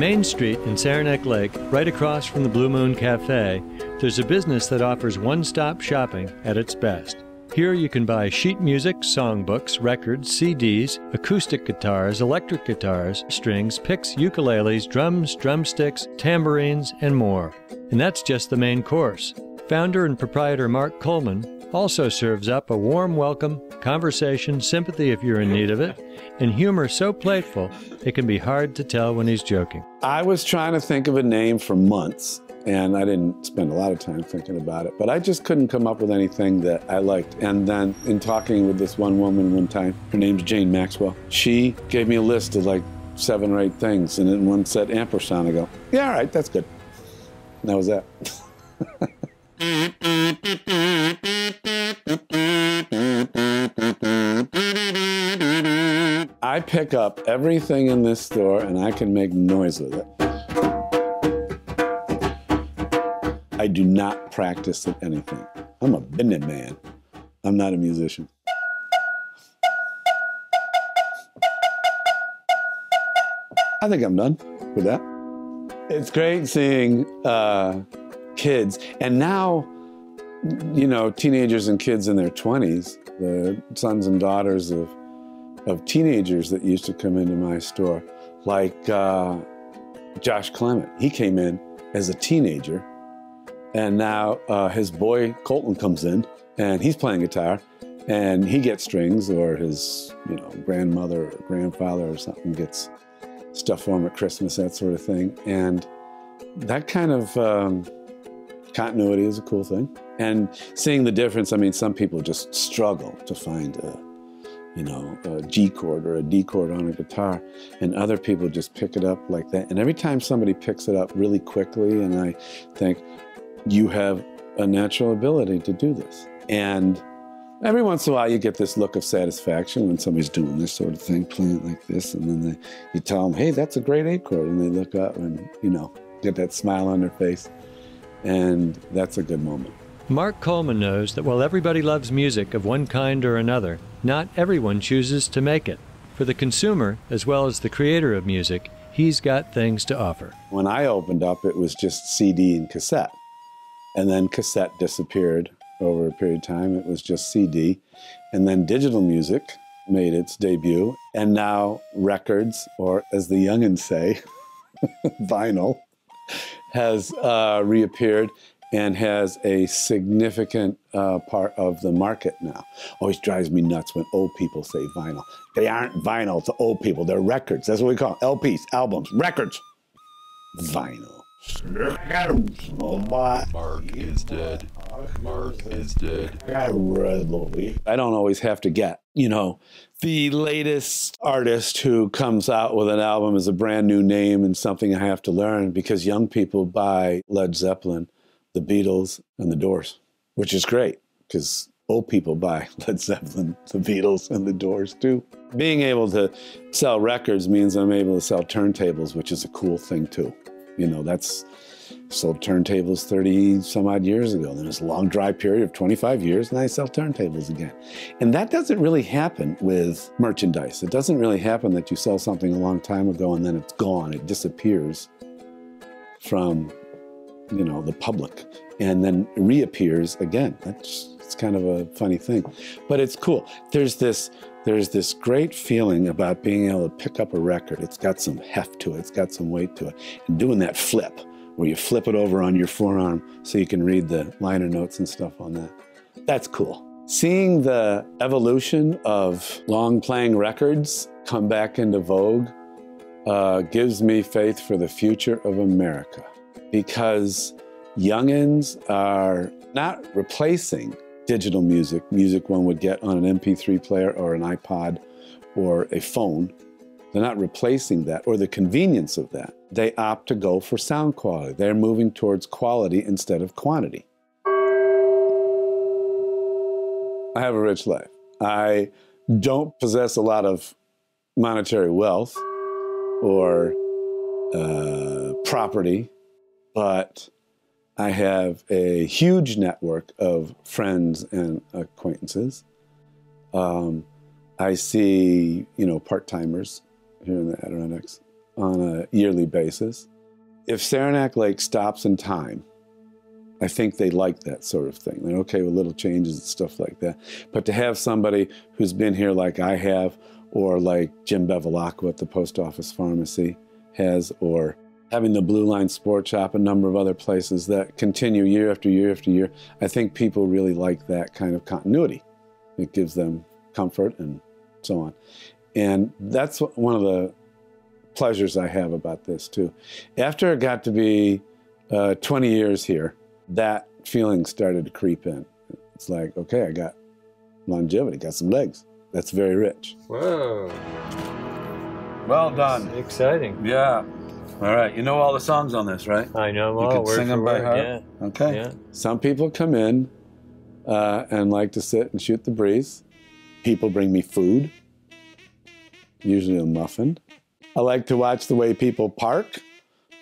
Main Street in Saranac Lake, right across from the Blue Moon Cafe, there's a business that offers one-stop shopping at its best. Here you can buy sheet music, songbooks, records, CDs, acoustic guitars, electric guitars, strings, picks, ukuleles, drums, drumsticks, tambourines, and more. And that's just the main course. Founder and proprietor Mark Coleman also serves up a warm welcome, conversation, sympathy if you're in need of it, and humor so playful it can be hard to tell when he's joking. I was trying to think of a name for months, and I didn't spend a lot of time thinking about it, but I just couldn't come up with anything that I liked. And then in talking with this one woman one time, her name's Jane Maxwell, she gave me a list of like 7 or 8 things, and then one said Ampersound. I go, yeah, all right, that's good. And that was that. I pick up everything in this store and I can make noise with it. I do not practice at anything. I'm a business man. I'm not a musician. I think I'm done with that. It's great seeing kids, and now, you know, teenagers and kids in their 20s, the sons and daughters of teenagers that used to come into my store, like Josh Clement. He came in as a teenager, and now his boy Colton comes in, and he's playing guitar, and he gets strings, or his, you know, grandmother or grandfather or something gets stuff for him at Christmas, that sort of thing. And that kind of continuity is a cool thing. And seeing the difference, I mean, some people just struggle to find a G chord or a D chord on a guitar, and other people just pick it up like that. And every time somebody picks it up really quickly, and I think, you have a natural ability to do this. And every once in a while you get this look of satisfaction when somebody's doing this sort of thing, playing it like this, and then you tell them, hey, that's a great A chord, and they look up and, you know, get that smile on their face, and that's a good moment. Mark Coleman knows that while everybody loves music of one kind or another, not everyone chooses to make it. For the consumer, as well as the creator of music, he's got things to offer. When I opened up, it was just CD and cassette. And then cassette disappeared over a period of time. It was just CD. And then digital music made its debut. And now records, or as the youngins say, vinyl, has reappeared and has a significant part of the market now. Always drives me nuts when old people say vinyl. They aren't vinyl to old people. They're records. That's what we call them. LPs, albums, records. Vinyl. Mark is dead. Mark is dead. I don't always have to get, you know, the latest artist who comes out with an album as a brand new name and something I have to learn, because young people buy Led Zeppelin, the Beatles, and the Doors, which is great because old people buy Led Zeppelin, the Beatles, and the Doors too. Being able to sell records means I'm able to sell turntables, which is a cool thing too. You know, that's sold turntables 30 some odd years ago. Then there's a long dry period of 25 years, and I sell turntables again. And that doesn't really happen with merchandise. It doesn't really happen that you sell something a long time ago and then it's gone. It disappears from, you know, the public and then reappears again. It's kind of a funny thing, but it's cool. There's this great feeling about being able to pick up a record. It's got some heft to it. It's got some weight to it. And doing that flip, where you flip it over on your forearm so you can read the liner notes and stuff on that. That's cool. Seeing the evolution of long playing records come back into vogue gives me faith for the future of America, because youngins are not replacing digital music one would get on an MP3 player or an iPod or a phone. They're not replacing that or the convenience of that. They opt to go for sound quality. They're moving towards quality instead of quantity. I have a rich life. I don't possess a lot of monetary wealth or property, but I have a huge network of friends and acquaintances. I see, you know, part-timers here in the Adirondacks on a yearly basis. If Saranac Lake stops in time, I think they like that sort of thing. They're okay with little changes and stuff like that. But to have somebody who's been here like I have, or like Jim Bevilacqua at the Post Office Pharmacy has, or having the Blue Line Sport Shop, a number of other places that continue year after year after year, I think people really like that kind of continuity. It gives them comfort and so on. And that's one of the pleasures I have about this too. After it got to be 20 years here, that feeling started to creep in. It's like, okay, I got longevity, got some legs. That's very rich. Whoa. Well done. That's exciting. Yeah. All right. You know all the songs on this, right? I know You all. can Word sing for them by word. heart? Yeah. Okay. Yeah. Some people come in and like to sit and shoot the breeze. People bring me food, usually a muffin. I like to watch the way people park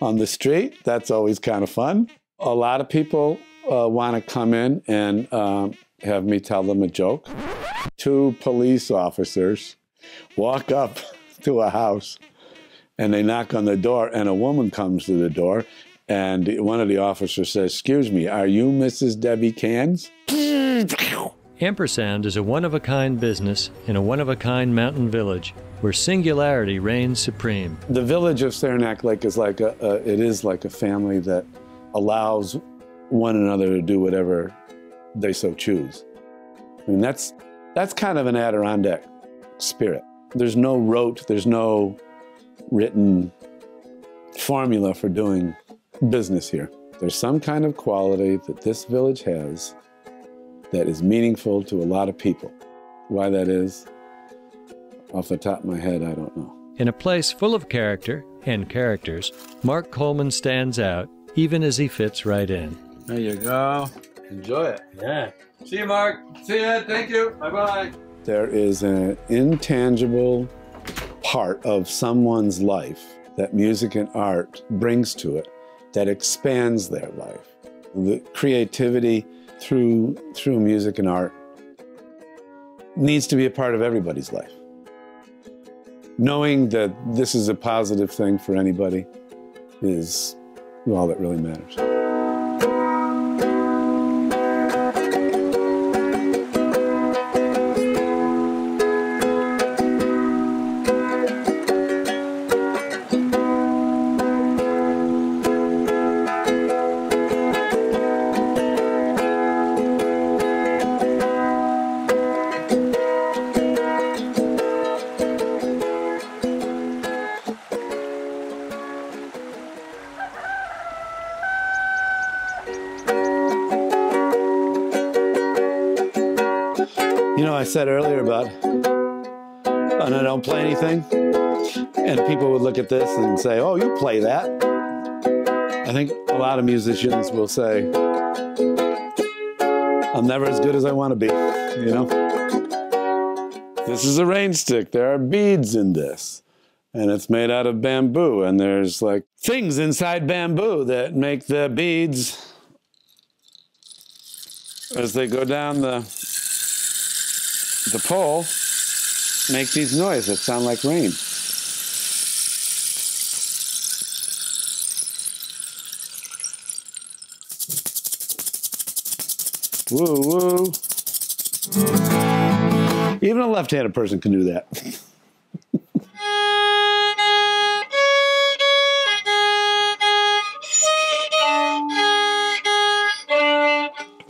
on the street. That's always kind of fun. A lot of people want to come in and have me tell them a joke. 2 police officers walk up to a house and they knock on the door, and a woman comes to the door, and one of the officers says, "Excuse me, are you Mrs. Debbie Cans?" Ampersound is a one-of-a-kind business in a one-of-a-kind mountain village where singularity reigns supreme. The village of Saranac Lake is like it is like a family that allows one another to do whatever they so choose. I mean, that's kind of an Adirondack spirit. There's no rote, there's no written formula for doing business here. There's some kind of quality that this village has that is meaningful to a lot of people. Why that is, off the top of my head, I don't know. In a place full of character and characters, Mark Coleman stands out even as he fits right in. There you go. Enjoy it. Yeah. See you, Mark. See ya. Thank you. Bye-bye. There is an intangible part of someone's life that music and art brings to it that expands their life. The creativity through music and art needs to be a part of everybody's life. Knowing that this is a positive thing for anybody is all that really matters. You know, I said earlier about, and I don't play anything, and people would look at this and say, "Oh, you play that." I think a lot of musicians will say, "I'm never as good as I want to be," you know? This is a rain stick. There are beads in this, and it's made out of bamboo, and there's like things inside bamboo that make the beads, as they go down the pole, make these noises that sound like rain. Woo, woo. Even a left-handed person can do that.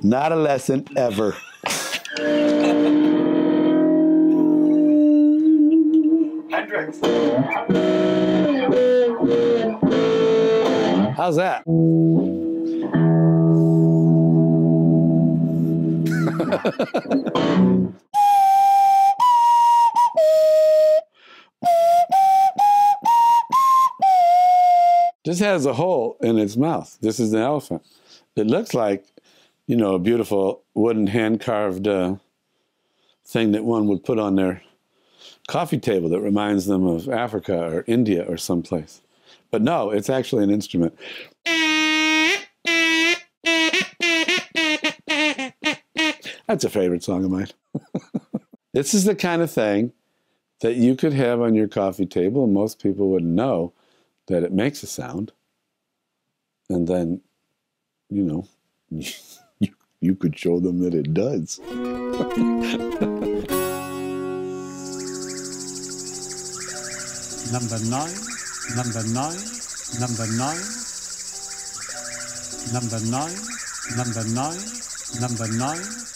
Not a lesson ever. How's that? This has a hole in its mouth. This is an elephant. It looks like, you know, a beautiful wooden hand-carved thing that one would put on their coffee table that reminds them of Africa or India or someplace. But no, it's actually an instrument. That's a favorite song of mine. This is the kind of thing that you could have on your coffee table, and most people wouldn't know, that it makes a sound, and then, you know, you could show them that it does. Number 9, number 9, number 9, number 9, number 9, number 9.